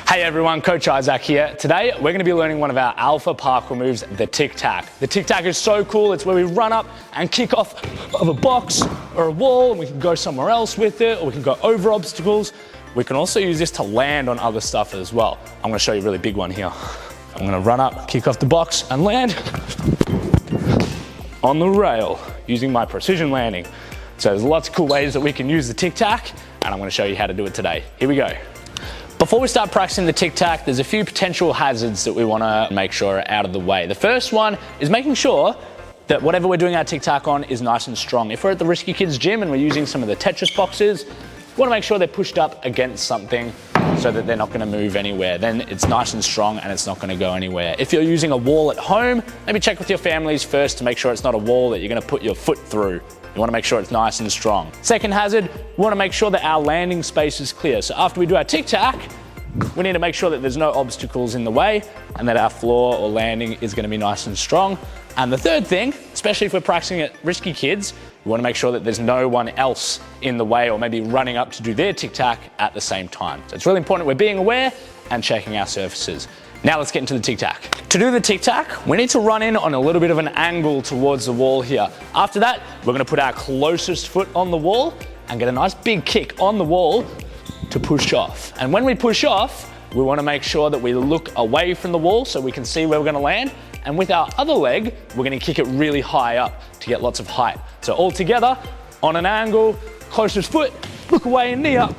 Hey everyone, Coach Isaac here. Today, we're gonna be learning one of our alpha parkour moves, the TicTac. The TicTac is so cool. It's where we run up and kick off of a box or a wall, and we can go somewhere else with it, or we can go over obstacles. We can also use this to land on other stuff as well. I'm gonna show you a really big one here. I'm gonna run up, kick off the box, and land on the rail using my precision landing. So there's lots of cool ways that we can use the TicTac, and I'm gonna show you how to do it today. Here we go. Before we start practicing the TicTac, there's a few potential hazards that we want to make sure are out of the way. The first one is making sure that whatever we're doing our TicTac on is nice and strong. If we're at the Risky Kids gym and we're using some of the Tetris boxes, we want to make sure they're pushed up against something so that they're not going to move anywhere. Then it's nice and strong and it's not going to go anywhere. If you're using a wall at home, maybe check with your families first to make sure it's not a wall that you're going to put your foot through. You want to make sure it's nice and strong. Second hazard, we want to make sure that our landing space is clear. So after we do our TicTac, we need to make sure that there's no obstacles in the way and that our floor or landing is going to be nice and strong. And the third thing, especially if we're practicing at Risky Kids, we want to make sure that there's no one else in the way or maybe running up to do their TicTac at the same time. So it's really important we're being aware and checking our surfaces. Now let's get into the TicTac. To do the TicTac, we need to run in on a little bit of an angle towards the wall here. After that, we're going to put our closest foot on the wall and get a nice big kick on the wall to push off. And when we push off, we want to make sure that we look away from the wall so we can see where we're going to land. And with our other leg, we're going to kick it really high up to get lots of height. So all together, on an angle, closest foot, look away and knee up,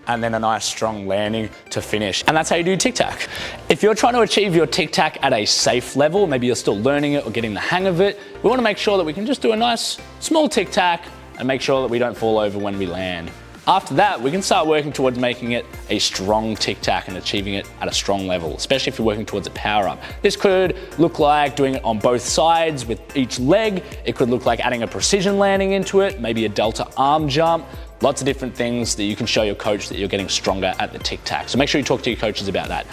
and then a nice strong landing to finish. And that's how you do TicTac. If you're trying to achieve your TicTac at a safe level, maybe you're still learning it or getting the hang of it, we want to make sure that we can just do a nice small TicTac and make sure that we don't fall over when we land. After that, we can start working towards making it a strong TicTac and achieving it at a strong level, especially if you're working towards a power up. This could look like doing it on both sides with each leg. It could look like adding a precision landing into it, maybe a delta arm jump. Lots of different things that you can show your coach that you're getting stronger at the TicTac. So make sure you talk to your coaches about that.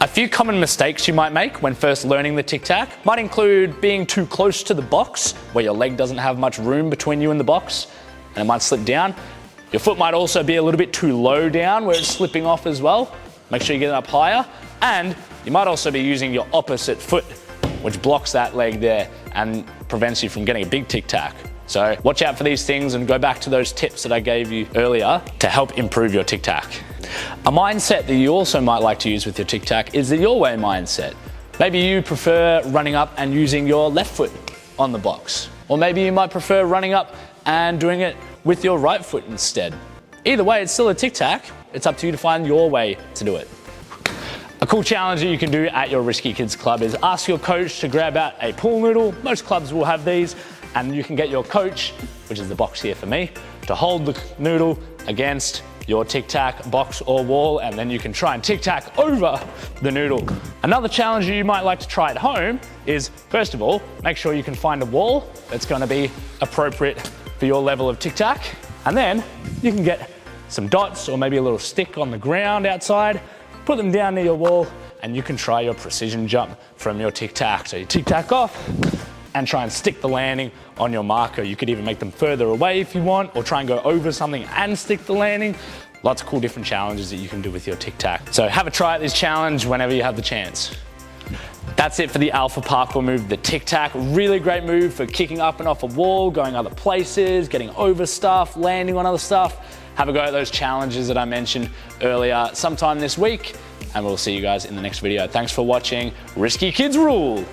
A few common mistakes you might make when first learning the TicTac might include being too close to the box where your leg doesn't have much room between you and the box and it might slip down. Your foot might also be a little bit too low down where it's slipping off as well. Make sure you get it up higher. And you might also be using your opposite foot, which blocks that leg there and prevents you from getting a big TicTac. So watch out for these things and go back to those tips that I gave you earlier to help improve your TicTac. A mindset that you also might like to use with your TicTac is the your way mindset. Maybe you prefer running up and using your left foot on the box. Or maybe you might prefer running up and doing it with your right foot instead. Either way, it's still a TicTac. It's up to you to find your way to do it. A cool challenge that you can do at your Risky Kids club is ask your coach to grab out a pool noodle. Most clubs will have these, and you can get your coach, which is the box here for me, to hold the noodle against your TicTac box or wall, and then you can try and TicTac over the noodle. Another challenge you might like to try at home is, first of all, make sure you can find a wall that's going to be appropriate for your level of TicTac, and then you can get some dots or maybe a little stick on the ground outside, put them down near your wall, and you can try your precision jump from your TicTac. So you TicTac off and try and stick the landing on your marker. You could even make them further away if you want, or try and go over something and stick the landing. Lots of cool different challenges that you can do with your TicTac. So have a try at this challenge whenever you have the chance. That's it for the alpha parkour move, the TicTac. Really great move for kicking up and off a wall, going other places, getting over stuff, landing on other stuff. Have a go at those challenges that I mentioned earlier sometime this week, and we'll see you guys in the next video. Thanks for watching. Risky Kids rule.